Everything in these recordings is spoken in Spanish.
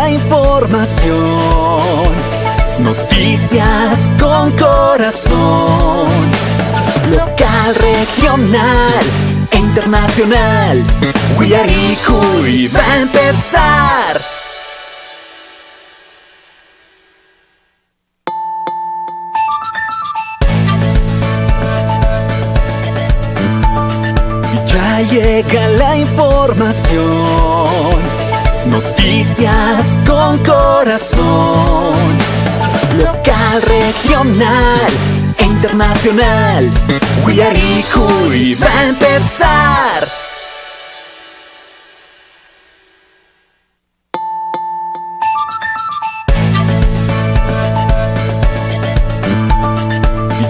la información. Noticias con corazón. Local, regional e internacional. Huillaricui va a empezar. Ya llega la información. Noticias con corazón. Local, regional e internacional. Huillaricui va a empezar.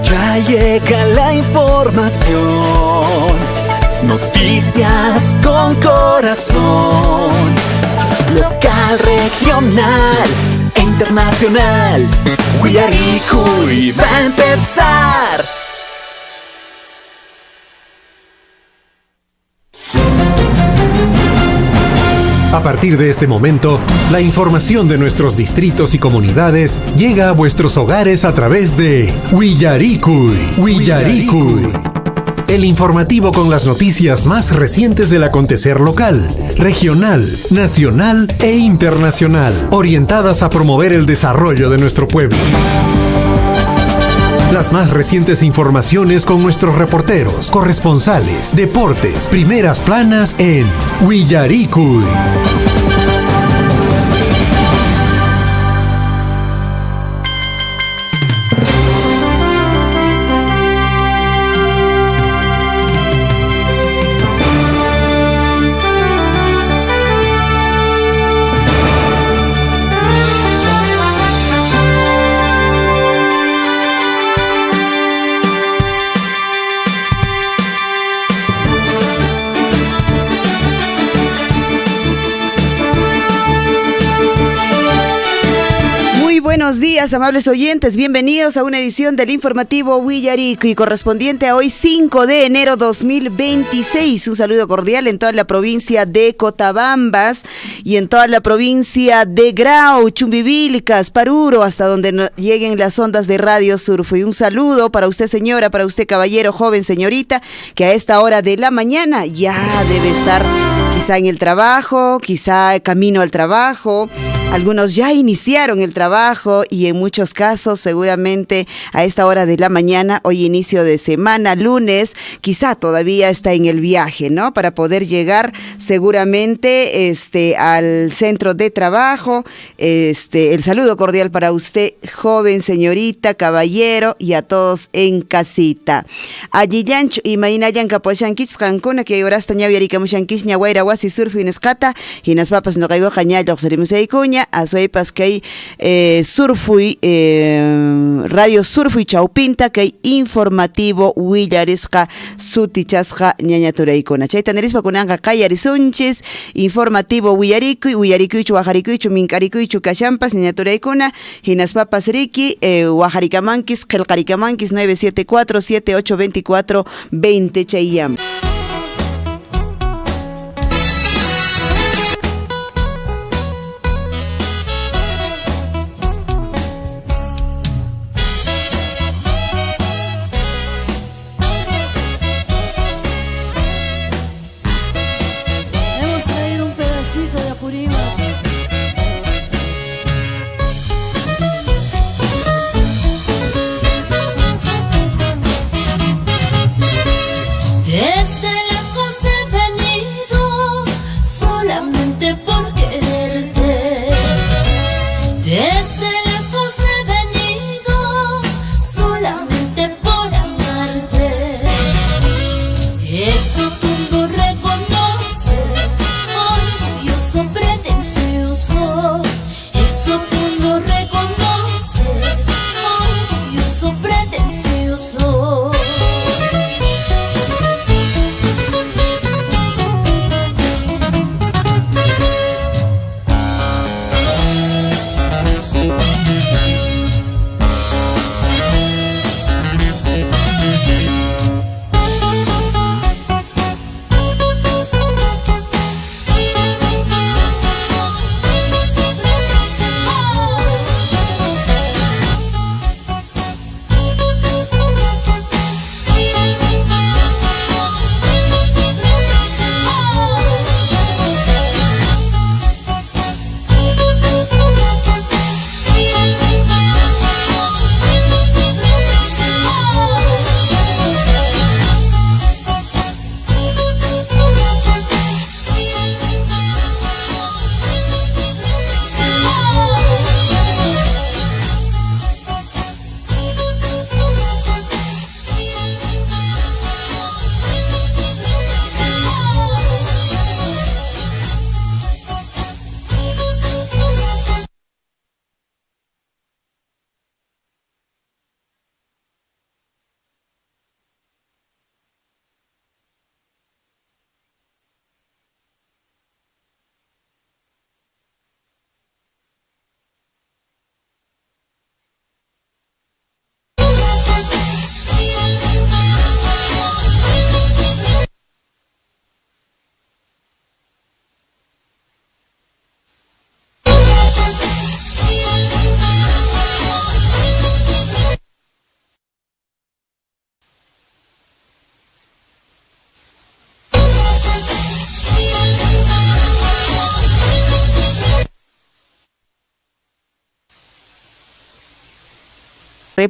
Ya llega la información. Noticias con corazón. Local, regional e internacional. Huillaricui va a empezar. A partir de este momento, la información de nuestros distritos y comunidades llega a vuestros hogares a través de Huillaricui. Huillaricui. El informativo con las noticias más recientes del acontecer local, regional, nacional e internacional, orientadas a promover el desarrollo de nuestro pueblo. Las más recientes informaciones con nuestros reporteros, corresponsales, deportes, primeras planas en Huillaricui. Buenos días, amables oyentes, bienvenidos a una edición del informativo Huillaricui correspondiente a hoy 5 de enero 2026. Un saludo cordial en toda la provincia de Cotabambas y en toda la provincia de Grau, Chumbivilcas, Paruro, hasta donde lleguen las ondas de Radio Surfo. Y un saludo para usted, señora, para usted, caballero, joven, señorita, que a esta hora de la mañana ya debe estar quizá en el trabajo, quizá camino al trabajo. Algunos ya iniciaron el trabajo y en muchos casos seguramente a esta hora de la mañana, hoy inicio de semana, lunes, quizá todavía está en el viaje, ¿no? Para poder llegar seguramente al centro de trabajo. El saludo cordial para usted, joven, señorita, caballero y a todos en casita. Allí yancho y mainayan capochankis cancuna que ahora está ñaviarica muchankis ñaguaira wasi surfi nescata y nas papas no caigo cañayo serimuse a suepas que hay surfui radio surfui chaupinta que hay informativo Huillarisqa sutichasqa ñañaturaykuna chaytanerispa kunanqa qayarisunchis informativo Huillaricuychu wajaricuychu minkaricuychu kashampas ñañaturaykuna hinaspapas riki wajaricamankis qillqaricamankis 974-7824-20 chayyam. Desde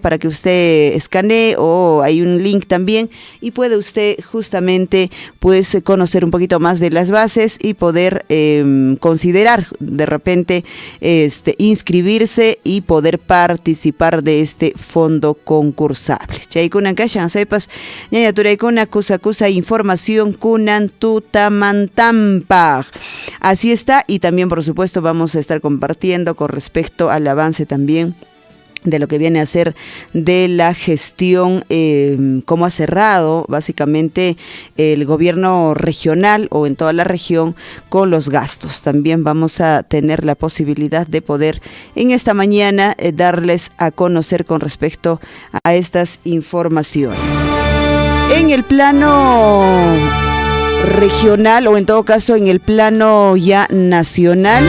para que usted escanee, o hay un link también y puede usted justamente pues conocer un poquito más de las bases y poder considerar de repente inscribirse y poder participar de este fondo concursable. Chaykuna kashan soypas ñaña turaykuna kusa información kunan tutamantampaj. Así está, y también por supuesto vamos a estar compartiendo con respecto al avance también de lo que viene a ser de la gestión, cómo ha cerrado básicamente el gobierno regional o en toda la región con los gastos. También vamos a tener la posibilidad de poder en esta mañana darles a conocer con respecto a estas informaciones. En el plano regional, o en todo caso en el plano ya nacional,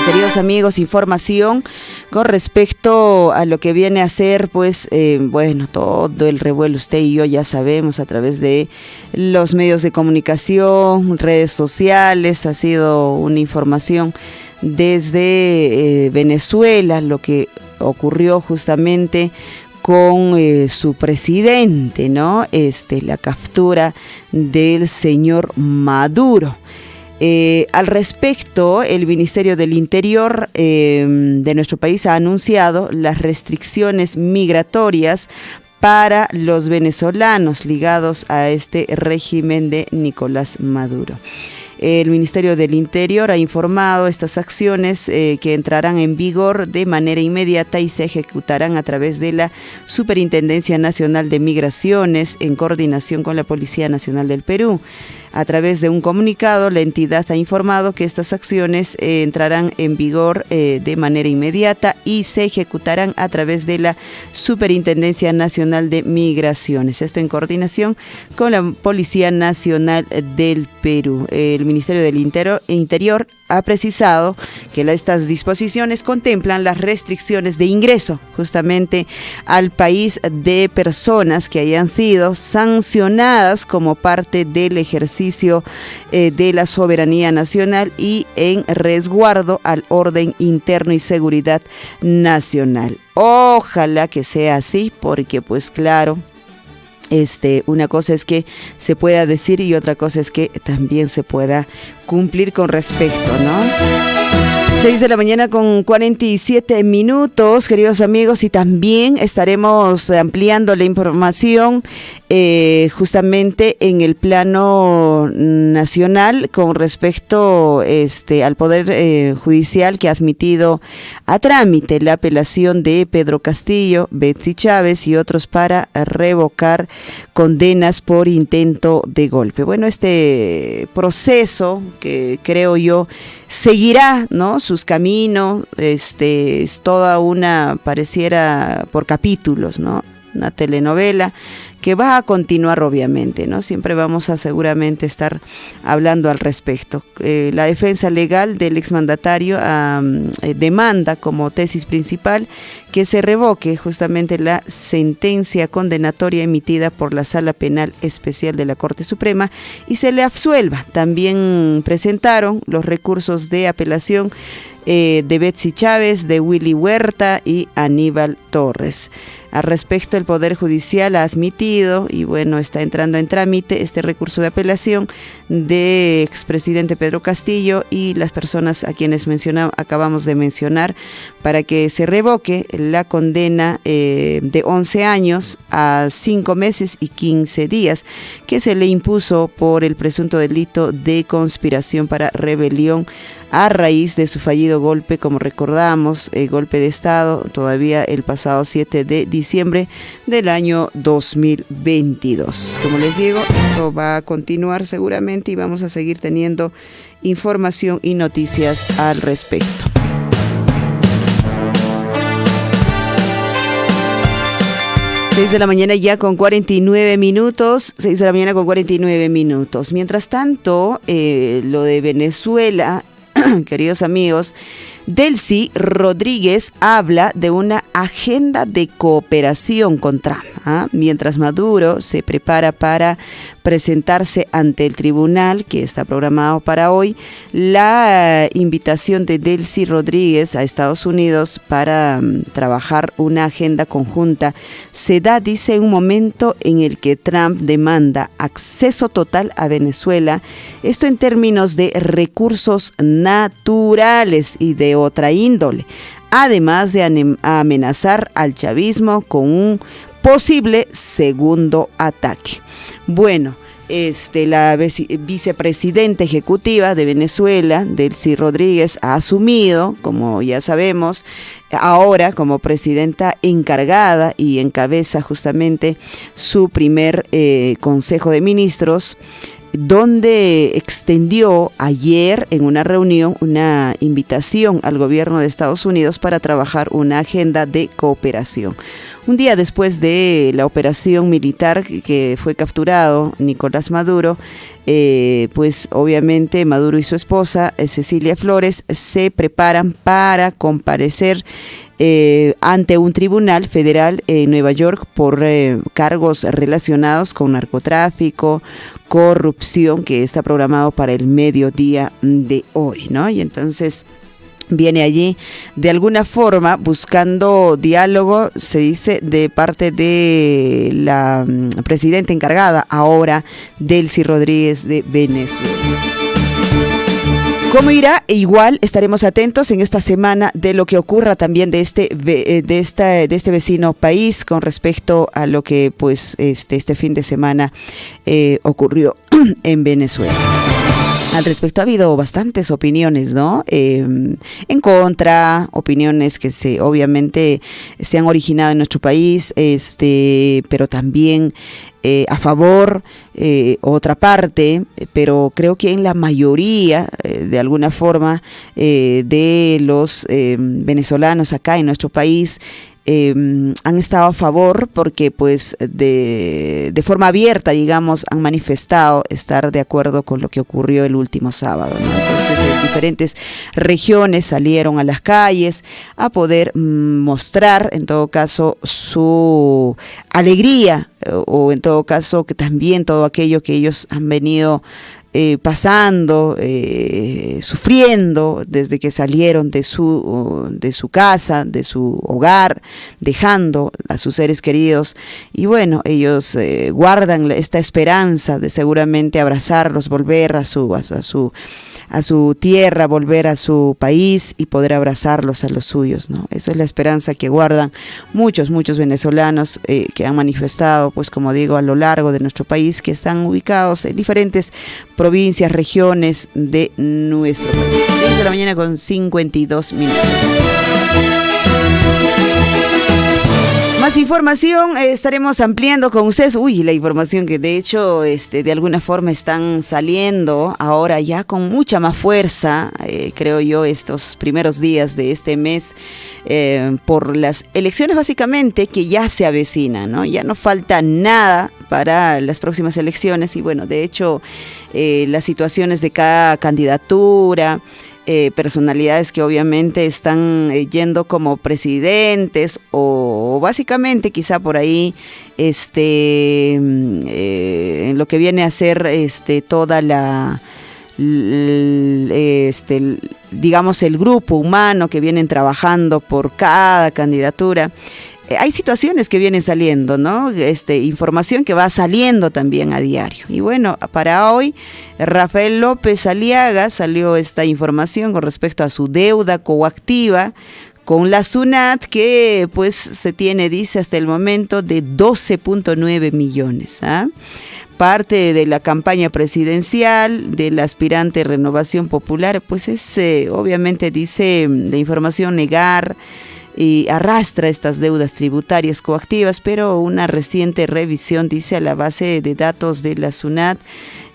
queridos amigos, información con respecto a lo que viene a ser, pues, todo el revuelo, usted y yo ya sabemos a través de los medios de comunicación, redes sociales, ha sido una información desde Venezuela, lo que ocurrió justamente con su presidente, ¿no? La captura del señor Maduro. Al respecto, el Ministerio del Interior de nuestro país ha anunciado las restricciones migratorias para los venezolanos ligados a este régimen de Nicolás Maduro. El Ministerio del Interior ha informado estas acciones que entrarán en vigor de manera inmediata y se ejecutarán a través de la Superintendencia Nacional de Migraciones en coordinación con la Policía Nacional del Perú. A través de un comunicado, la entidad ha informado que estas acciones entrarán en vigor de manera inmediata y se ejecutarán a través de la Superintendencia Nacional de Migraciones. Esto en coordinación con la Policía Nacional del Perú. El Ministerio del Interior ha precisado que estas disposiciones contemplan las restricciones de ingreso justamente al país de personas que hayan sido sancionadas como parte del ejercicio de la soberanía nacional y en resguardo al orden interno y seguridad nacional. Ojalá que sea así, porque pues claro, una cosa es que se pueda decir y otra cosa es que también se pueda cumplir con respecto, ¿no? 6 de la mañana con 47 minutos, queridos amigos, y también estaremos ampliando la información justamente en el plano nacional con respecto al Poder Judicial, que ha admitido a trámite la apelación de Pedro Castillo, Betsy Chávez y otros para revocar condenas por intento de golpe. Bueno, este proceso que creo yo seguirá, ¿no?, sus caminos, es toda una, pareciera por capítulos, ¿no?, una telenovela que va a continuar obviamente, ¿no? Siempre vamos a seguramente estar hablando al respecto. La defensa legal del exmandatario demanda como tesis principal que se revoque justamente la sentencia condenatoria emitida por la Sala Penal Especial de la Corte Suprema y se le absuelva. También presentaron los recursos de apelación de Betsy Chávez, de Willy Huerta y Aníbal Torres. Al respecto, el Poder Judicial ha admitido, y bueno, está entrando en trámite este recurso de apelación de expresidente Pedro Castillo y las personas a quienes acabamos de mencionar, para que se revoque la condena de 11 años a 5 meses y 15 días que se le impuso por el presunto delito de conspiración para rebelión a raíz de su fallido golpe, como recordamos, golpe de Estado, todavía el pasado 7 de diciembre del año 2022. Como les digo, esto va a continuar seguramente y vamos a seguir teniendo información y noticias al respecto. 6 de la mañana ya con 49 minutos, 6 de la mañana con 49 minutos. Mientras tanto, lo de Venezuela, queridos amigos, Delcy Rodríguez habla de una agenda de cooperación con Trump, mientras Maduro se prepara para presentarse ante el tribunal que está programado para hoy. La invitación de Delcy Rodríguez a Estados Unidos para trabajar una agenda conjunta se da, dice, en un momento en el que Trump demanda acceso total a Venezuela, esto en términos de recursos naturales y de otra índole, además de amenazar al chavismo con un posible segundo ataque. Bueno, la vicepresidenta ejecutiva de Venezuela, Delcy Rodríguez, ha asumido, como ya sabemos, ahora como presidenta encargada y encabeza justamente su primer Consejo de Ministros, donde extendió ayer en una reunión una invitación al gobierno de Estados Unidos para trabajar una agenda de cooperación. Un día después de la operación militar que fue capturado Nicolás Maduro, pues obviamente Maduro y su esposa Cecilia Flores se preparan para comparecer ante un tribunal federal en Nueva York por cargos relacionados con narcotráfico, corrupción, que está programado para el mediodía de hoy, ¿no? Y entonces viene allí de alguna forma buscando diálogo, se dice, de parte de la presidenta encargada ahora, Delcy Rodríguez de Venezuela. ¿Cómo irá? Igual estaremos atentos en esta semana de lo que ocurra también de este vecino país con respecto a lo que pues este fin de semana ocurrió en Venezuela. Al respecto ha habido bastantes opiniones, ¿no? En contra, opiniones que obviamente se han originado en nuestro país, pero también a favor, otra parte, pero creo que en la mayoría, de alguna forma, de los venezolanos acá en nuestro país, han estado a favor porque pues de forma abierta, digamos, han manifestado estar de acuerdo con lo que ocurrió el último sábado, ¿no? Entonces, de diferentes regiones salieron a las calles a poder mostrar, en todo caso, su alegría o en todo caso que también todo aquello que ellos han venido pasando, sufriendo desde que salieron de su casa, de su hogar, dejando a sus seres queridos. Y bueno, ellos guardan esta esperanza de seguramente abrazarlos, volver a su tierra, volver a su país y poder abrazarlos a los suyos, ¿no? Esa es la esperanza que guardan muchos venezolanos que han manifestado, pues como digo, a lo largo de nuestro país, que están ubicados en diferentes provincias, regiones de nuestro país. 10 de la mañana con 52 minutos. Más información estaremos ampliando con ustedes. La información que de hecho de alguna forma están saliendo ahora ya con mucha más fuerza, creo yo, estos primeros días de este mes, por las elecciones básicamente que ya se avecinan, ¿no? Ya no falta nada para las próximas elecciones y bueno, de hecho las situaciones de cada candidatura, personalidades que obviamente están yendo como presidentes o básicamente quizá por ahí en lo que viene a ser toda la digamos el grupo humano que vienen trabajando por cada candidatura. Hay situaciones que vienen saliendo, ¿no? Información que va saliendo también a diario. Y bueno, para hoy, Rafael López Aliaga salió esta información con respecto a su deuda coactiva con la SUNAT, que pues se tiene, dice, hasta el momento de 12.9 millones. Parte de la campaña presidencial del aspirante Renovación Popular, pues es obviamente, dice la información, negar y arrastra estas deudas tributarias coactivas, pero una reciente revisión, dice, a la base de datos de la SUNAT,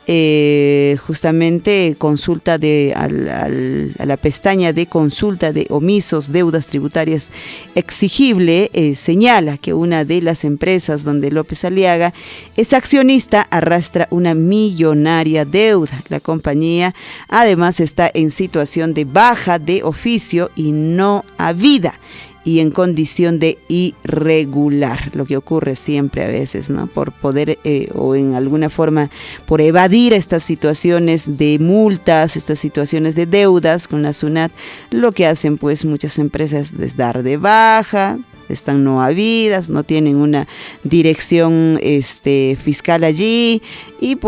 justamente consulta a la pestaña de consulta de omisos, deudas tributarias exigible, señala que una de las empresas donde López Aliaga es accionista arrastra una millonaria deuda. La compañía además está en situación de baja de oficio y no habida, y en condición de irregular, lo que ocurre siempre a veces, ¿no? Por poder o en alguna forma por evadir estas situaciones de multas, estas situaciones de deudas con la SUNAT, lo que hacen pues muchas empresas es dar de baja, están no habidas, no tienen una dirección fiscal allí y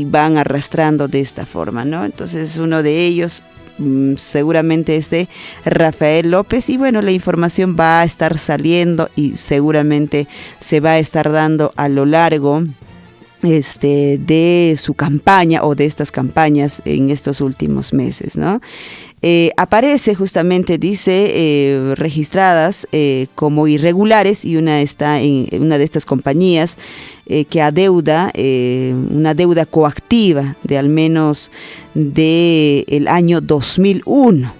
van arrastrando de esta forma, ¿no? Entonces uno de ellos seguramente es de Rafael López y bueno, la información va a estar saliendo y seguramente se va a estar dando a lo largo de su campaña o de estas campañas en estos últimos meses, ¿no? Aparece justamente, dice, registradas como irregulares y una está en una de estas compañías que adeuda una deuda coactiva de al menos del año 2001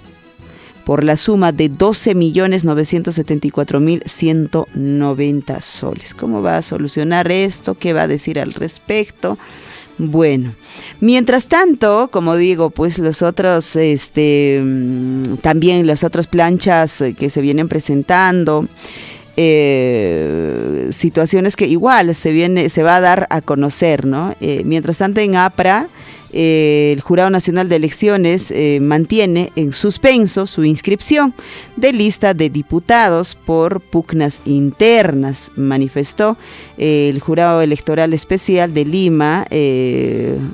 por la suma de 12.974.190 soles. ¿Cómo va a solucionar esto? ¿Qué va a decir al respecto? Bueno, mientras tanto, como digo, pues los otros, también las otras planchas que se vienen presentando, situaciones que igual se va a dar a conocer, ¿no? Mientras tanto, en APRA, el Jurado Nacional de Elecciones mantiene en suspenso su inscripción de lista de diputados por pugnas internas, manifestó el Jurado Electoral Especial de Lima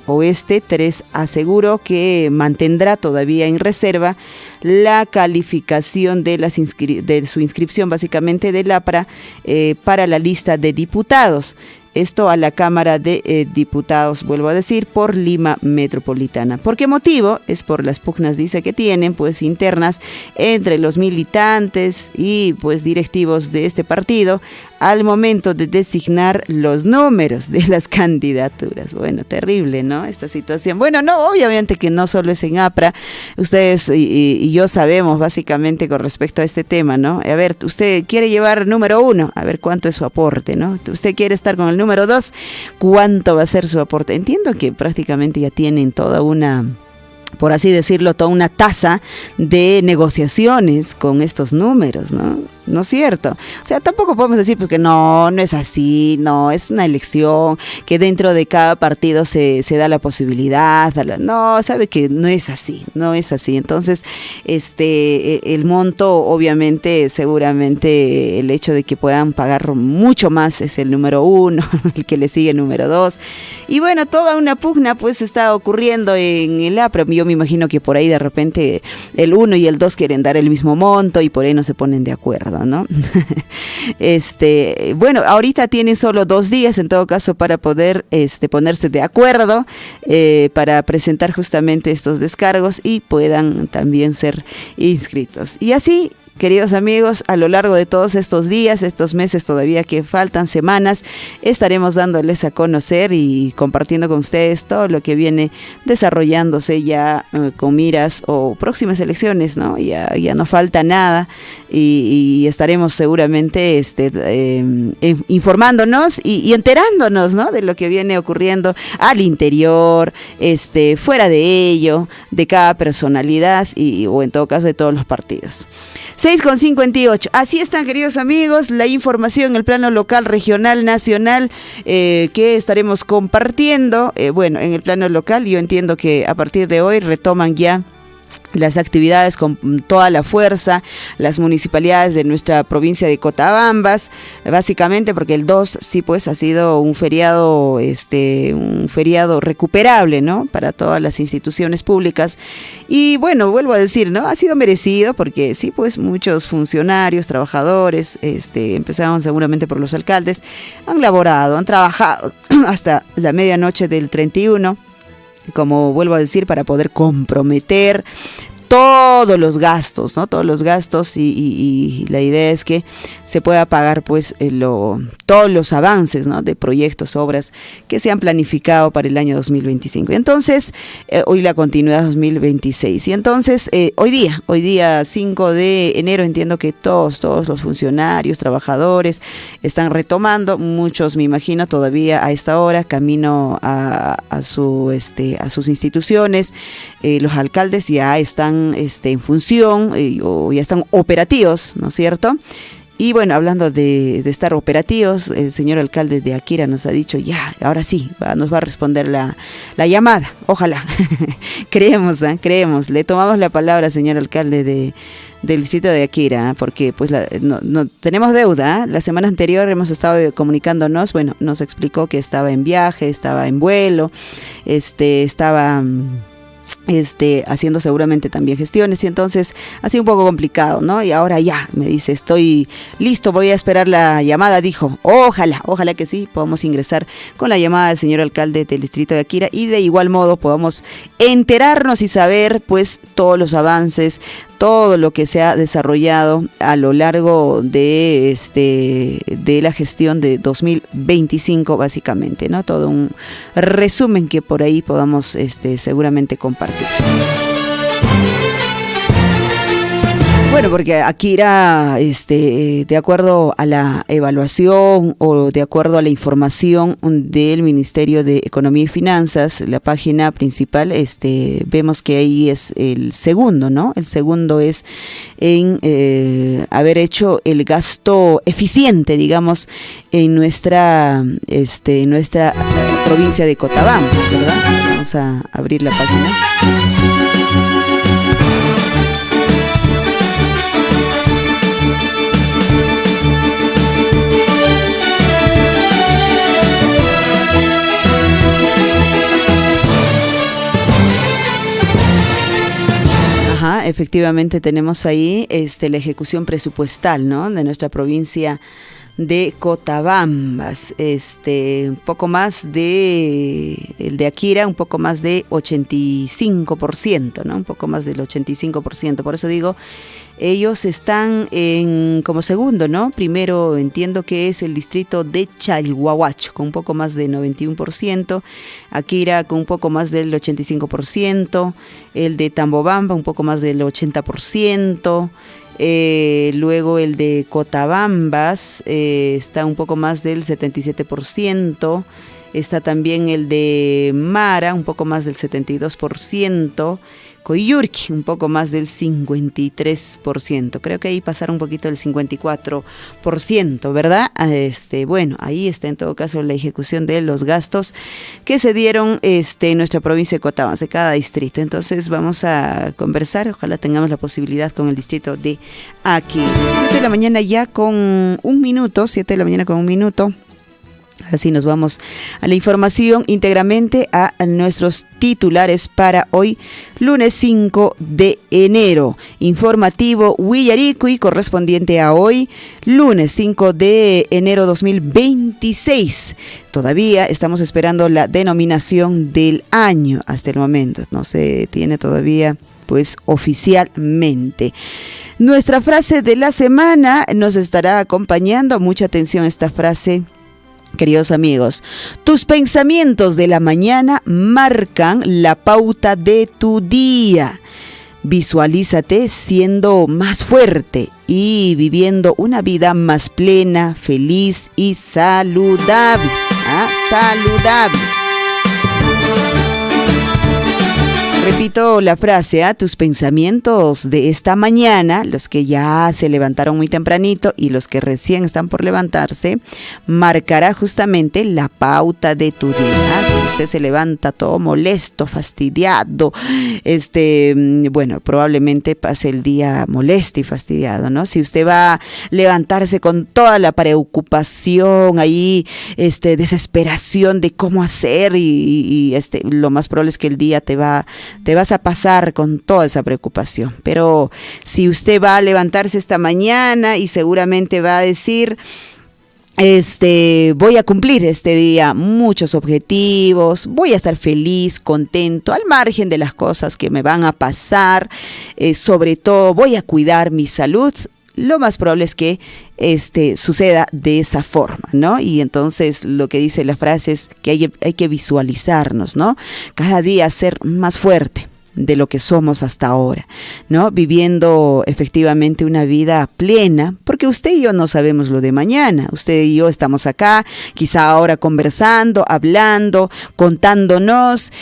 Oeste 3. Aseguró que mantendrá todavía en reserva la calificación de su inscripción básicamente del APRA para la lista de diputados. Esto a la Cámara de Diputados, vuelvo a decir, por Lima Metropolitana. ¿Por qué motivo? Es por las pugnas, dice, que tienen pues internas entre los militantes y pues directivos de este partido al momento de designar los números de las candidaturas. Bueno, terrible, ¿no? Esta situación. Bueno, no, obviamente que no solo es en APRA, ustedes y yo sabemos básicamente con respecto a este tema, ¿no? A ver, usted quiere llevar número 1, a ver cuánto es su aporte, ¿no? Usted quiere estar con el número 2, ¿cuánto va a ser su aporte? Entiendo que prácticamente ya tienen toda una, por así decirlo, toda una tasa de negociaciones con estos números, ¿no? ¿No es cierto? O sea, tampoco podemos decir porque no es así, no, es una elección que dentro de cada partido se da la posibilidad, no, sabe que no es así. Entonces, el monto, obviamente, seguramente el hecho de que puedan pagar mucho más es el número 1, el que le sigue el número 2. Y bueno, toda una pugna pues está ocurriendo en el APRA. Yo me imagino que por ahí de repente el 1 y el 2 quieren dar el mismo monto y por ahí no se ponen de acuerdo, ¿no? Bueno, ahorita tienen solo 2 días en todo caso para poder ponerse de acuerdo para presentar justamente estos descargos y puedan también ser inscritos. Y así, queridos amigos, a lo largo de todos estos días, estos meses todavía que faltan, semanas, estaremos dándoles a conocer y compartiendo con ustedes todo lo que viene desarrollándose ya con miras o próximas elecciones, ¿no? Ya no falta nada y estaremos seguramente informándonos y enterándonos, ¿no? De lo que viene ocurriendo al interior, fuera de ello, de cada personalidad o en todo caso de todos los partidos. 6:58. Así están, queridos amigos, la información en el plano local, regional, nacional, que estaremos compartiendo. Bueno, en el plano local yo entiendo que a partir de hoy retoman ya las actividades con toda la fuerza, las municipalidades de nuestra provincia de Cotabambas, básicamente porque el 2 sí pues ha sido un feriado recuperable, ¿no? Para todas las instituciones públicas. Y bueno, vuelvo a decir, ¿no? Ha sido merecido porque sí pues muchos funcionarios, trabajadores, empezaron seguramente por los alcaldes, han laborado, han trabajado hasta la medianoche del 31, como vuelvo a decir, para poder comprometer todos los gastos, ¿no? Todos los gastos y la idea es que se pueda pagar pues todos los avances, ¿no? De proyectos, obras que se han planificado para el año 2025. Entonces, hoy la continuidad 2026. Y entonces, hoy día 5 de enero, entiendo que todos los funcionarios, trabajadores están retomando, muchos me imagino todavía a esta hora camino a sus instituciones. Los alcaldes ya están en función o ya están operativos, ¿no es cierto? Y bueno, hablando de estar operativos, el señor alcalde de Akira nos ha dicho, ya, ahora sí, nos va a responder la llamada, ojalá. creemos, le tomamos la palabra, señor alcalde del distrito de Akira, porque pues no tenemos deuda. La semana anterior hemos estado comunicándonos, bueno, nos explicó que estaba en viaje, estaba en vuelo, estaba haciendo seguramente también gestiones, y entonces ha sido un poco complicado, ¿no? Y ahora ya, me dice, estoy listo, voy a esperar la llamada, dijo. Ojalá que sí, podamos ingresar con la llamada del señor alcalde del distrito de Akira y de igual modo podamos enterarnos y saber pues todos los avances, todo lo que se ha desarrollado a lo largo de la gestión de 2025 básicamente, ¿no? Todo un resumen que por ahí podamos seguramente compartir. Bueno, porque Akira, de acuerdo a la evaluación o de acuerdo a la información del Ministerio de Economía y Finanzas, la página principal, vemos que ahí es el segundo, ¿no? El segundo es en haber hecho el gasto eficiente, digamos, en nuestra provincia de Cottabamba, ¿verdad? Vamos a abrir la página. Efectivamente tenemos ahí la ejecución presupuestal, ¿no? De nuestra provincia de Cotabambas, un poco más de el de Akira, un poco más de 85%, ¿no? Un poco más del 85%. Por eso digo, ellos están como segundo, ¿no? Primero entiendo que es el distrito de Chalhuahuacho, con un poco más de 91%, Akira con un poco más del 85%, el de Tambobamba un poco más del 80%, luego el de Cotabambas está un poco más del 77%, está también el de Mara un poco más del 72%, Coyurqui un poco más del 53%, creo que ahí pasaron un poquito del 54%, ¿verdad? Bueno, ahí está en todo caso la ejecución de los gastos que se dieron en nuestra provincia de Cottabamba, de cada distrito. Entonces vamos a conversar, ojalá tengamos la posibilidad con el distrito de aquí. 7 de la mañana ya con un minuto, 7 de la mañana con un minuto. Así nos vamos a la información íntegramente a nuestros titulares para hoy, lunes 5 de enero. Informativo Huillaricui correspondiente a hoy, lunes 5 de enero 2026. Todavía estamos esperando la denominación del año hasta el momento. No se tiene todavía pues oficialmente. Nuestra frase de la semana nos estará acompañando. Mucha atención a esta frase. Queridos amigos, tus pensamientos de la mañana marcan la pauta de tu día. Visualízate siendo más fuerte y viviendo una vida más plena, feliz y saludable. Saludable. Repito la frase, tus pensamientos de esta mañana, los que ya se levantaron muy tempranito y los que recién están por levantarse, marcará justamente la pauta de tu día. Si usted se levanta todo molesto, fastidiado, bueno, probablemente pase el día molesto y fastidiado, ¿no? Si usted va a levantarse con toda la preocupación ahí, desesperación de cómo hacer y lo más probable es que el día te vas a pasar con toda esa preocupación. Pero si usted va a levantarse esta mañana y seguramente va a decir, voy a cumplir este día muchos objetivos, voy a estar feliz, contento, al margen de las cosas que me van a pasar, sobre todo voy a cuidar mi salud. Lo más probable es que suceda de esa forma, ¿no? Y entonces lo que dice la frase es que hay que visualizarnos, ¿no? Cada día ser más fuerte de lo que somos hasta ahora, ¿no? Viviendo efectivamente una vida plena, porque usted y yo no sabemos lo de mañana. Usted y yo estamos acá, quizá ahora conversando, hablando, contándonos,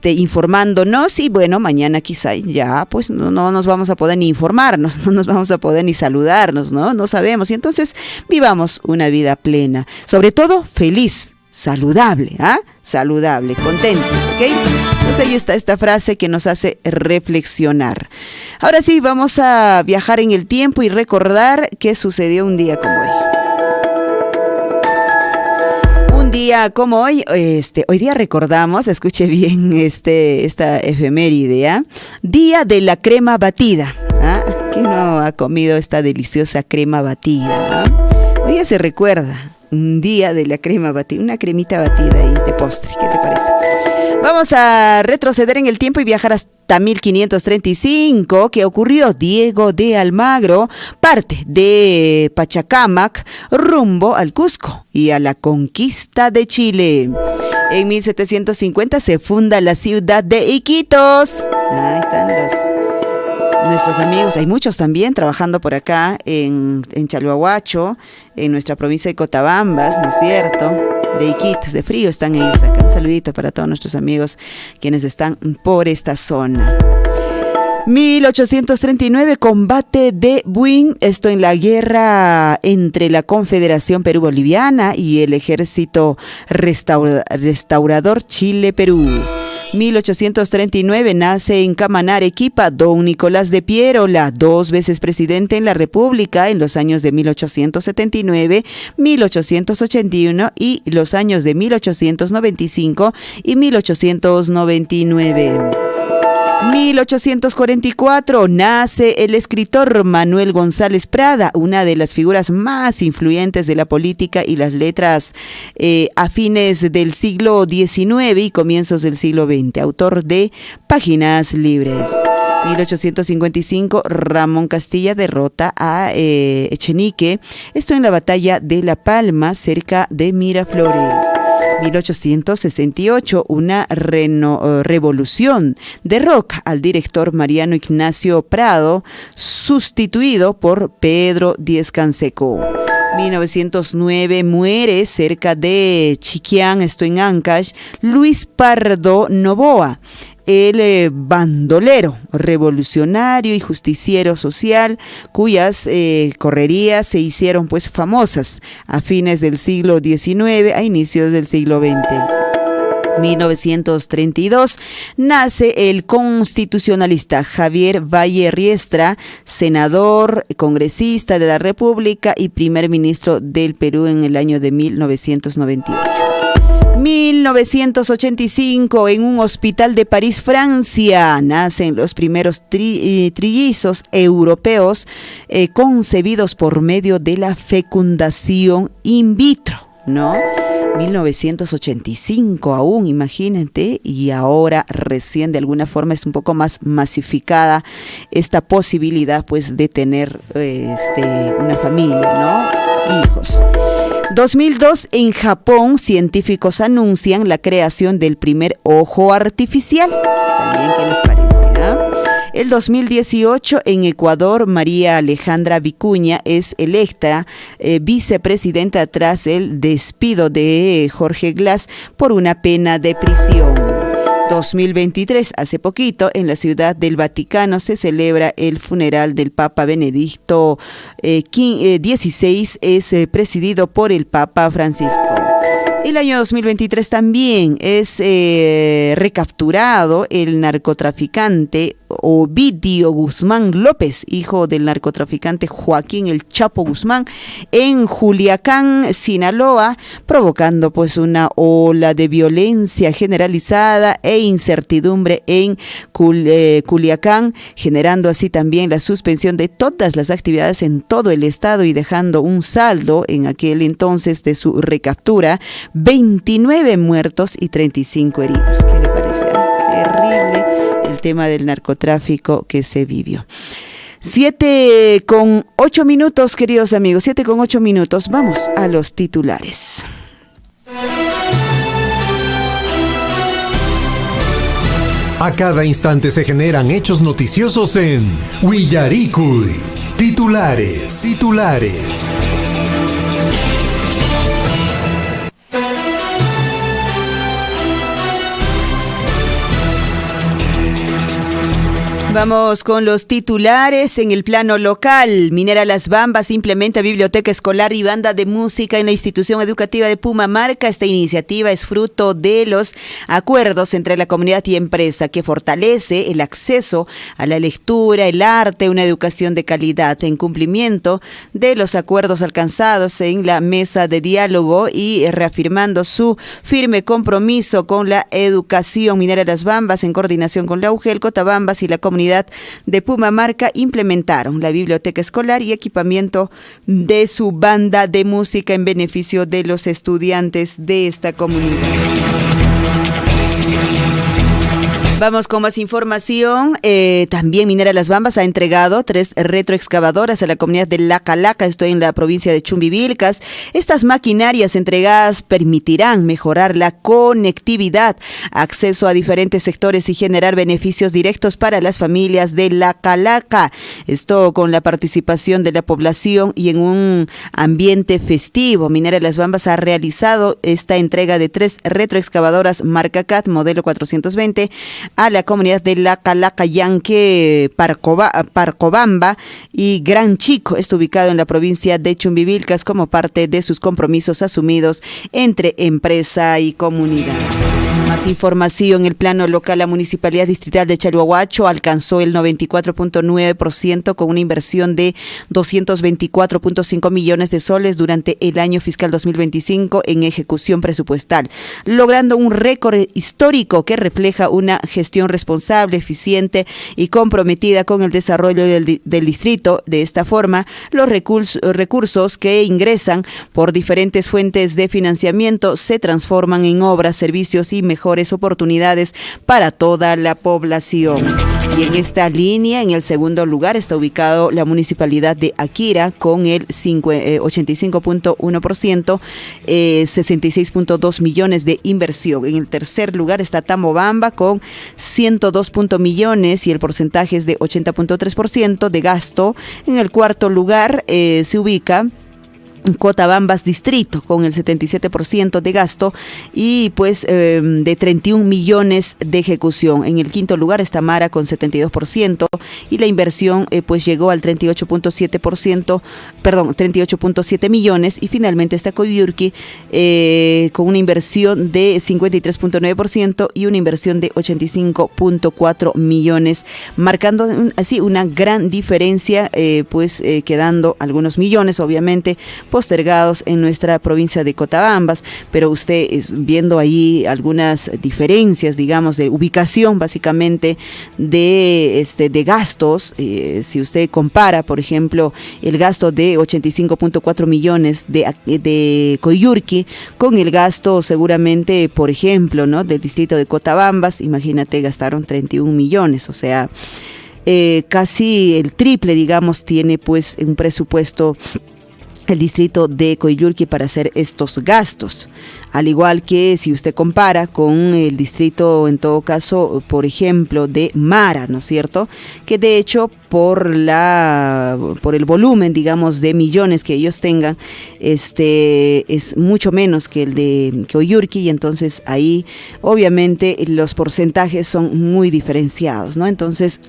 informándonos, y bueno, mañana quizá ya pues no nos vamos a poder ni informarnos, no nos vamos a poder ni saludarnos, ¿no? No sabemos. Y entonces vivamos una vida plena, sobre todo feliz, saludable, saludable, contentos, ¿ok? Entonces ahí está esta frase que nos hace reflexionar. Ahora sí, vamos a viajar en el tiempo y recordar qué sucedió un día como hoy. Un día como hoy, hoy día recordamos, escuche bien esta efeméride, Día de la crema batida. ¿Quién no ha comido esta deliciosa crema batida? Hoy día se recuerda. Un día de la crema batida, una cremita batida ahí de postre, ¿qué te parece? Vamos a retroceder en el tiempo y viajar hasta 1535, que ocurrió. Diego de Almagro parte de Pachacámac rumbo al Cusco y a la conquista de Chile. En 1750 se funda la ciudad de Iquitos. Ahí están nuestros amigos, hay muchos también trabajando por acá en Chalhuahuacho, en nuestra provincia de Cotabambas, ¿no es cierto? De Iquitos, de frío están ellos acá. Un saludito para todos nuestros amigos quienes están por esta zona. 1839, combate de Buin, esto en la guerra entre la Confederación Perú-Boliviana y el Ejército Restaurador Chile-Perú. 1839 nace en Camaná, Arequipa, don Nicolás de Pierola, 2 veces presidente en la República en los años de 1879, 1881 y los años de 1895 y 1899. 1844 nace el escritor Manuel González Prada, una de las figuras más influyentes de la política y las letras a fines del siglo XIX y comienzos del siglo XX, autor de Páginas Libres. 1855, Ramón Castilla derrota a Echenique, esto en la batalla de La Palma, cerca de Miraflores. 1868, una revolución derroca al director Mariano Ignacio Prado, sustituido por Pedro Díez-Canseco. 1909 muere cerca de Chiquián, esto en Ancash, Luis Pardo Novoa, el bandolero, revolucionario y justiciero social, cuyas correrías se hicieron pues famosas a fines del siglo XIX, a inicios del siglo XX. 1932 nace el constitucionalista Javier Valle Riestra, senador, congresista de la República y primer ministro del Perú en el año de 1998. 1985, en un hospital de París, Francia, nacen los primeros trillizos europeos concebidos por medio de la fecundación in vitro, ¿no? 1985 aún, imagínate, y ahora recién de alguna forma es un poco más masificada esta posibilidad pues de tener una familia, ¿no? Hijos. 2002, en Japón, científicos anuncian la creación del primer ojo artificial. También, ¿qué les parece? El 2018, en Ecuador, María Alejandra Vicuña es electa vicepresidenta tras el despido de Jorge Glass por una pena de prisión. 2023, hace poquito, en la Ciudad del Vaticano se celebra el funeral del Papa Benedicto XVI, es presidido por el Papa Francisco. El año 2023 también es recapturado el narcotraficante Ovidio Guzmán López, hijo del narcotraficante Joaquín El Chapo Guzmán, en Juliacán, Sinaloa, provocando pues una ola de violencia generalizada e incertidumbre en Culiacán, generando así también la suspensión de todas las actividades en todo el estado y dejando un saldo en aquel entonces de su recaptura, 29 muertos y 35 heridos. ¿Qué le parece? Terrible el tema del narcotráfico que se vivió. 7:08, queridos amigos, 7:08. Vamos a los titulares. A cada instante se generan hechos noticiosos en Willaricui. Titulares. Vamos con los titulares. En el plano local, Minera Las Bambas implementa biblioteca escolar y banda de música en la institución educativa de Pumamarca. Esta iniciativa es fruto de los acuerdos entre la comunidad y empresa que fortalece el acceso a la lectura, el arte, una educación de calidad en cumplimiento de los acuerdos alcanzados en la mesa de diálogo y reafirmando su firme compromiso con la educación. Minera Las Bambas, en coordinación con la UGEL, Cotabambas y la comunidad de Pumamarca, implementaron la biblioteca escolar y equipamiento de su banda de música en beneficio de los estudiantes de esta comunidad. Vamos con más información. También Minera Las Bambas ha entregado 3 retroexcavadoras a la comunidad de Lacalaca, esto en la provincia de Chumbivilcas. Estas maquinarias entregadas permitirán mejorar la conectividad, acceso a diferentes sectores y generar beneficios directos para las familias de Lacalaca. Esto con la participación de la población y en un ambiente festivo. Minera Las Bambas ha realizado esta entrega de 3 retroexcavadoras marca CAT, modelo 420, a la comunidad de Lacalaca, Yanque, Parcobamba y Gran Chico. Está ubicado en la provincia de Chumbivilcas como parte de sus compromisos asumidos entre empresa y comunidad. Más información en el plano local. La Municipalidad Distrital de Chalhuahuacho alcanzó el 94.9% con una inversión de 224.5 millones de soles durante el año fiscal 2025 en ejecución presupuestal, logrando un récord histórico que refleja una gestión responsable, eficiente y comprometida con el desarrollo del distrito. De esta forma, los recursos que ingresan por diferentes fuentes de financiamiento se transforman en obras, servicios y mejores oportunidades para toda la población. Y en esta línea, en el segundo lugar, está ubicado la Municipalidad de Aquira con el 85.1%, 66.2 millones de inversión. En el tercer lugar está Tambobamba con 102 millones y el porcentaje es de 80.3% de gasto. En el cuarto lugar se ubica Cotabambas Distrito con el 77% de gasto y pues de 31 millones de ejecución. En el quinto lugar está Mara con 72% y la inversión pues llegó al 38.7 millones, y finalmente está Coyurqui con una inversión de 53.9% y una inversión de 85.4 millones, marcando así una gran diferencia, quedando algunos millones obviamente postergados en nuestra provincia de Cotabambas, pero usted viendo ahí algunas diferencias, digamos, de ubicación básicamente de gastos, si usted compara, por ejemplo, el gasto de 85.4 millones de Coyurqui con el gasto seguramente, por ejemplo, ¿no?, del distrito de Cotabambas, imagínate, gastaron 31 millones, o sea, casi el triple, digamos, tiene pues un presupuesto el distrito de Coyurqui para hacer estos gastos, al igual que si usted compara con el distrito, en todo caso, por ejemplo, de Mara, ¿no es cierto?, que de hecho por el volumen, digamos, de millones que ellos tengan, es mucho menos que el de Coyhaique, y entonces ahí obviamente los porcentajes son muy diferenciados, ¿no? Entonces,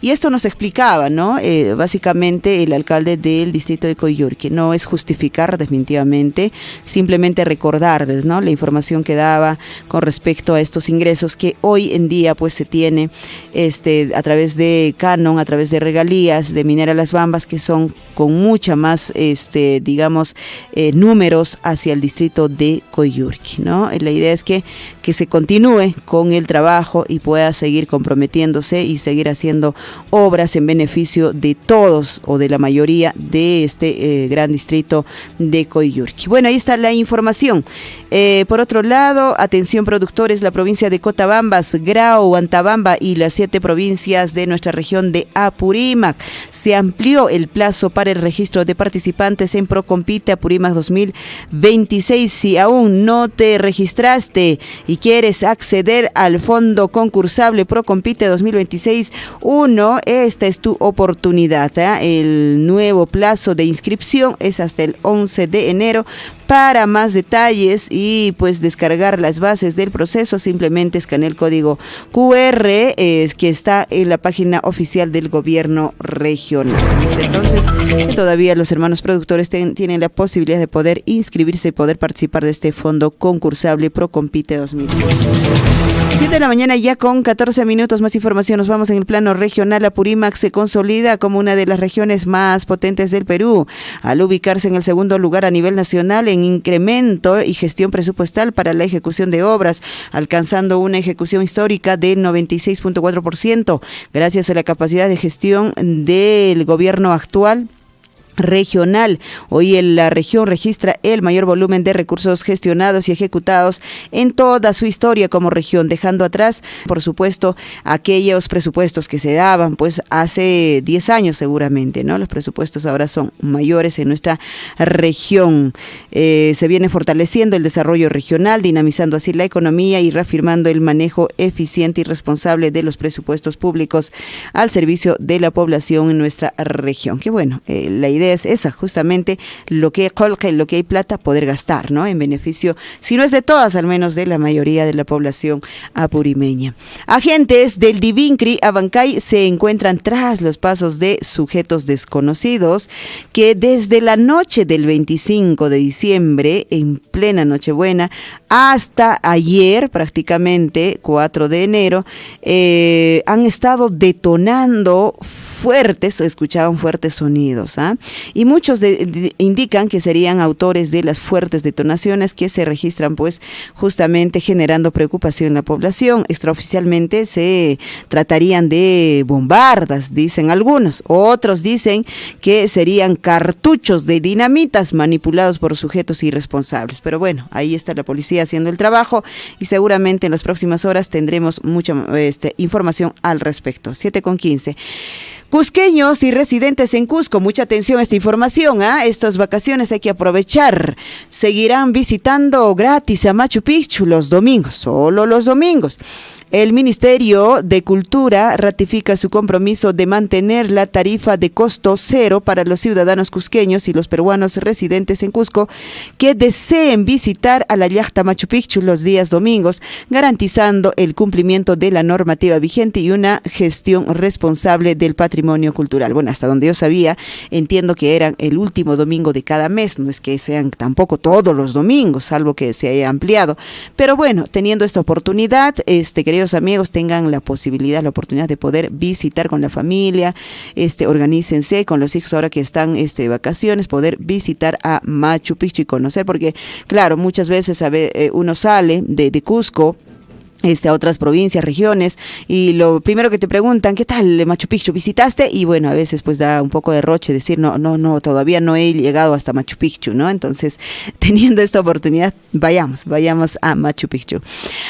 y esto nos explicaba, ¿no? Básicamente el alcalde del distrito de Coyhaique. No es justificar definitivamente, simplemente recordarles, ¿no?, la información que daba con respecto a estos ingresos que hoy en día pues se tiene a través de canon, a través de regalías de Minera Las Bambas, que son con mucha más números hacia el distrito de Coyhaique, ¿no? La idea es que se continúe con el trabajo y pueda seguir comprometiéndose y seguir haciendo obras en beneficio de todos o de la mayoría de este gran distrito de Coyhaique. Bueno, ahí está la información. Por otro lado, atención productores, la provincia de Cotabambas, Grau, Antabamba y las 7 provincias de nuestra región de Apurímac. Se amplió el plazo para el registro de participantes en Procompite Apurímac 2026. Si aún no te registraste y quieres acceder al fondo concursable Procompite 2026-1, esta es tu oportunidad, ¿eh? El nuevo plazo de inscripción es hasta el 11 de enero. Para más detalles y pues descargar las bases del proceso, simplemente escanea el código QR que está en la página oficial del gobierno regional. Entonces, todavía los hermanos productores tienen la posibilidad de poder inscribirse y poder participar de este fondo concursable Procompite 2020. 7 de la mañana ya con 14 minutos, más información. Nos vamos en el plano regional. Apurímac se consolida como una de las regiones más potentes del Perú, al ubicarse en el segundo lugar a nivel nacional en incremento y gestión presupuestal para la ejecución de obras, alcanzando una ejecución histórica del 96.4%, gracias a la capacidad de gestión del gobierno actual regional. Hoy la región registra el mayor volumen de recursos gestionados y ejecutados en toda su historia como región, dejando atrás, por supuesto, aquellos presupuestos que se daban pues hace 10 años seguramente, ¿no? Los presupuestos ahora son mayores en nuestra región. Se viene fortaleciendo el desarrollo regional, dinamizando así la economía y reafirmando el manejo eficiente y responsable de los presupuestos públicos al servicio de la población en nuestra región. Que bueno, la idea es esa, justamente lo que hay plata, poder gastar, ¿no? En beneficio, si no es de todas, al menos de la mayoría de la población apurimeña. Agentes del Divincri Abancay se encuentran tras los pasos de sujetos desconocidos que desde la noche del 25 de diciembre, en plena Nochebuena, hasta ayer, prácticamente 4 de enero, han estado detonando escuchaban fuertes sonidos, ¿ah? Y muchos indican que serían autores de las fuertes detonaciones que se registran pues justamente generando preocupación en la población. Extraoficialmente se tratarían de bombardas, dicen algunos. Otros dicen que serían cartuchos de dinamitas manipulados por sujetos irresponsables. Pero bueno, ahí está la policía haciendo el trabajo y seguramente en las próximas horas tendremos mucha información al respecto. 7:15. Cusqueños y residentes en Cusco, mucha atención a esta información, estas vacaciones hay que aprovechar. Seguirán visitando gratis a Machu Picchu los domingos, solo los domingos. El Ministerio de Cultura ratifica su compromiso de mantener la tarifa de costo cero para los ciudadanos cusqueños y los peruanos residentes en Cusco que deseen visitar a la Yacta Machu Picchu los días domingos, garantizando el cumplimiento de la normativa vigente y una gestión responsable del patrimonio cultural. Bueno, hasta donde yo sabía, entiendo que eran el último domingo de cada mes, no es que sean tampoco todos los domingos, salvo que se haya ampliado. Pero bueno, teniendo esta oportunidad, queridos amigos, tengan la posibilidad, la oportunidad de poder visitar con la familia, organícense con los hijos ahora que están de vacaciones, poder visitar a Machu Picchu y conocer, porque claro, muchas veces uno sale de Cusco a otras provincias, regiones, y lo primero que te preguntan, ¿qué tal Machu Picchu? ¿Visitaste? Y bueno, a veces pues da un poco de roche decir, no, todavía no he llegado hasta Machu Picchu, ¿no? Entonces, teniendo esta oportunidad, vayamos a Machu Picchu.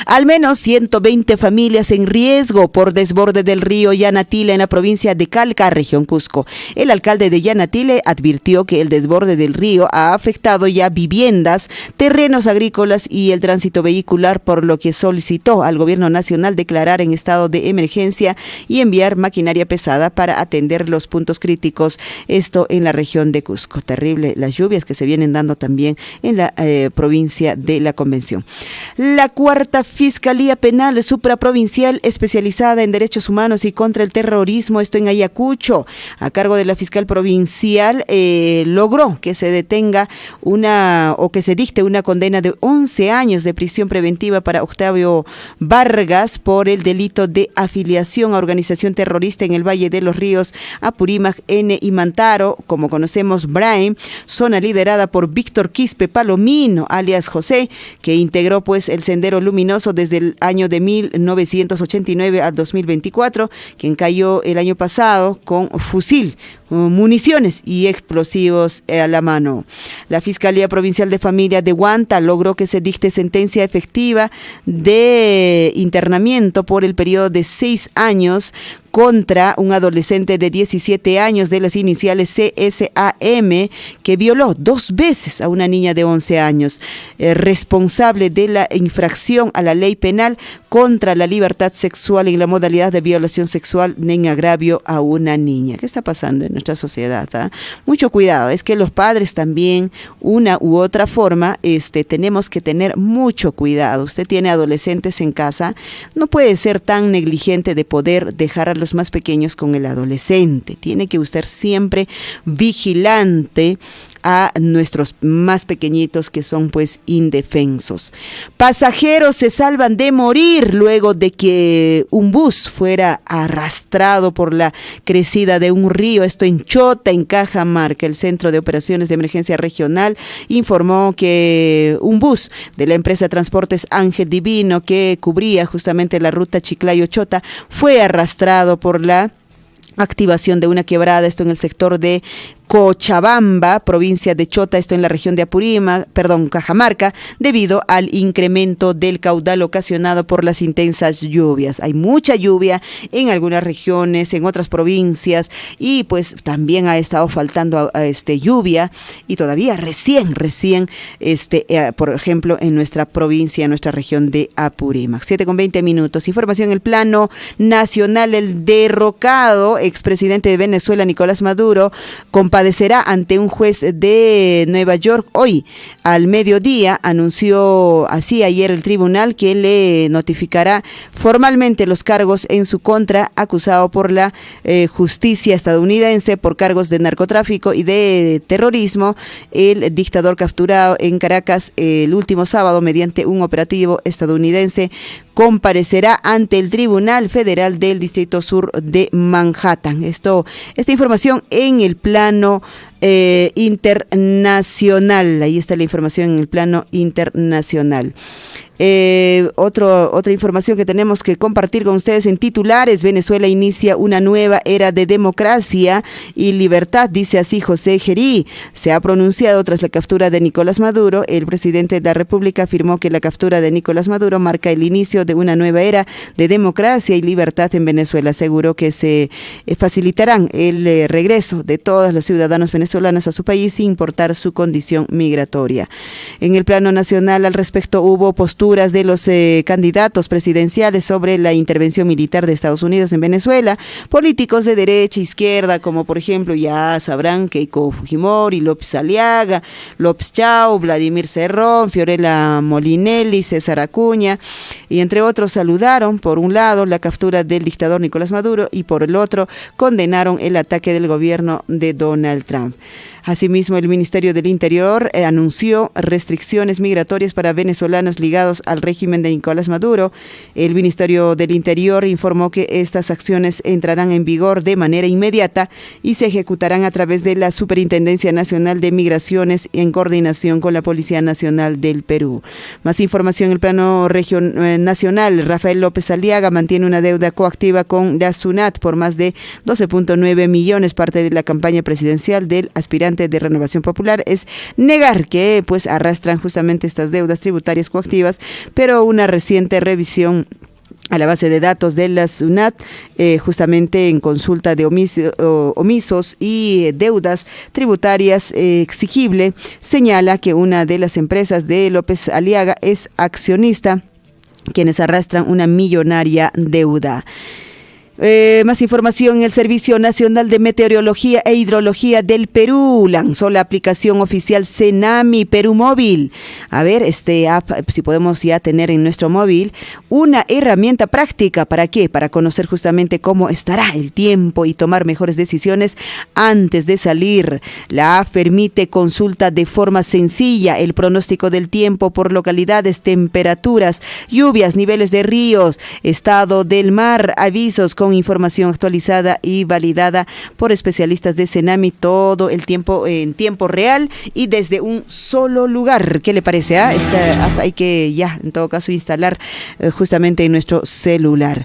Al menos 120 familias en riesgo por desborde del río Yanatile en la provincia de Calca, región Cusco. El alcalde de Yanatile advirtió que el desborde del río ha afectado ya viviendas, terrenos agrícolas y el tránsito vehicular, por lo que solicitó pidió al gobierno nacional declarar en estado de emergencia y enviar maquinaria pesada para atender los puntos críticos, esto en la región de Cusco. Terrible las lluvias que se vienen dando también en la provincia de la Convención. La cuarta Fiscalía Penal Supraprovincial especializada en derechos humanos y contra el terrorismo, esto en Ayacucho, a cargo de la fiscal provincial, logró que se detenga que se dicte una condena de 11 años de prisión preventiva para Octavio Vargas por el delito de afiliación a organización terrorista en el Valle de los Ríos, Apurímac, N y Mantaro, como conocemos Brain, zona liderada por Víctor Quispe Palomino, alias José, que integró pues el Sendero Luminoso desde el año de 1989 al 2024, quien cayó el año pasado con fusil, municiones y explosivos a la mano. La Fiscalía Provincial de Familia de Huanta logró que se dicte sentencia efectiva de internamiento por el periodo de 6 años contra un adolescente de 17 años de las iniciales CSAM que violó 2 veces a una niña de 11 años, responsable de la infracción a la ley penal contra la libertad sexual en la modalidad de violación sexual en agravio a una niña. ¿Qué está pasando en nuestra sociedad? Mucho cuidado, es que los padres también, una u otra forma, tenemos que tener mucho cuidado. Usted tiene adolescentes en casa, no puede ser tan negligente de poder dejar a los más pequeños con el adolescente. Tiene que usted siempre vigilante a nuestros más pequeñitos que son pues indefensos. Pasajeros se salvan de morir luego de que un bus fuera arrastrado por la crecida de un río, esto en Chota, en Cajamarca. El Centro de Operaciones de Emergencia Regional informó que un bus de la empresa Transportes Ángel Divino que cubría justamente la ruta Chiclayo-Chota fue arrastrado por la activación de una quebrada, esto en el sector de Cochabamba, provincia de Chota, esto en la región de Cajamarca, debido al incremento del caudal ocasionado por las intensas lluvias. Hay mucha lluvia en algunas regiones, en otras provincias, y pues también ha estado faltando lluvia, y todavía recién, por ejemplo, en nuestra provincia, en nuestra región de Apurímac. 7:20. Información en el plano nacional. El derrocado expresidente de Venezuela, Nicolás Maduro, compadecerá ante un juez de Nueva York hoy al mediodía. Anunció así ayer el tribunal que le notificará formalmente los cargos en su contra, acusado por la justicia estadounidense por cargos de narcotráfico y de terrorismo. El dictador capturado en Caracas el último sábado mediante un operativo estadounidense comparecerá ante el Tribunal Federal del Distrito Sur de Manhattan. Esta información en el plano internacional. Ahí está la información en el plano internacional. Otra información que tenemos que compartir con ustedes en titulares: Venezuela inicia una nueva era de democracia y libertad, dice así José Gerí. Se ha pronunciado tras la captura de Nicolás Maduro. El presidente de la República afirmó que la captura de Nicolás Maduro marca el inicio de una nueva era de democracia y libertad en Venezuela. Aseguró que se facilitarán el regreso de todos los ciudadanos venezolanos a su país sin importar su condición migratoria. En el plano nacional, al respecto, hubo posturas de los candidatos presidenciales sobre la intervención militar de Estados Unidos en Venezuela. Políticos de derecha e izquierda, como por ejemplo, ya sabrán, Keiko Fujimori, López Aliaga, López Chau, Vladimir Cerrón, Fiorella Molinelli, César Acuña, y entre otros, saludaron por un lado la captura del dictador Nicolás Maduro y por el otro condenaron el ataque del gobierno de Donald Trump. Asimismo, el Ministerio del Interior anunció restricciones migratorias para venezolanos ligados al régimen de Nicolás Maduro. El Ministerio del Interior informó que estas acciones entrarán en vigor de manera inmediata y se ejecutarán a través de la Superintendencia Nacional de Migraciones en coordinación con la Policía Nacional del Perú. Más información en el plano nacional. Rafael López Aliaga mantiene una deuda coactiva con la SUNAT por más de 12.9 millones, parte de la campaña presidencial del aspirante de Renovación Popular es negar que pues arrastran justamente estas deudas tributarias coactivas, pero una reciente revisión a la base de datos de la SUNAT, justamente en consulta de omisos y deudas tributarias exigible, señala que una de las empresas de López Aliaga es accionista quienes arrastran una millonaria deuda. Más información: el Servicio Nacional de Meteorología e Hidrología del Perú lanzó la aplicación oficial Cenami Perú Móvil. A ver, app, si podemos ya tener en nuestro móvil una herramienta práctica. ¿Para qué? Para conocer justamente cómo estará el tiempo y tomar mejores decisiones antes de salir. La app permite consulta de forma sencilla el pronóstico del tiempo por localidades, temperaturas, lluvias, niveles de ríos, estado del mar, avisos con información actualizada y validada por especialistas de Cenami todo el tiempo, en tiempo real y desde un solo lugar. ¿Qué le parece? Esta app hay que ya, en todo caso, instalar justamente en nuestro celular.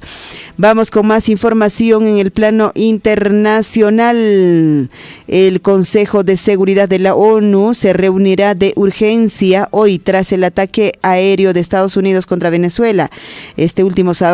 Vamos con más información en el plano internacional. El Consejo de Seguridad de la ONU se reunirá de urgencia hoy tras el ataque aéreo de Estados Unidos contra Venezuela. Este último sábado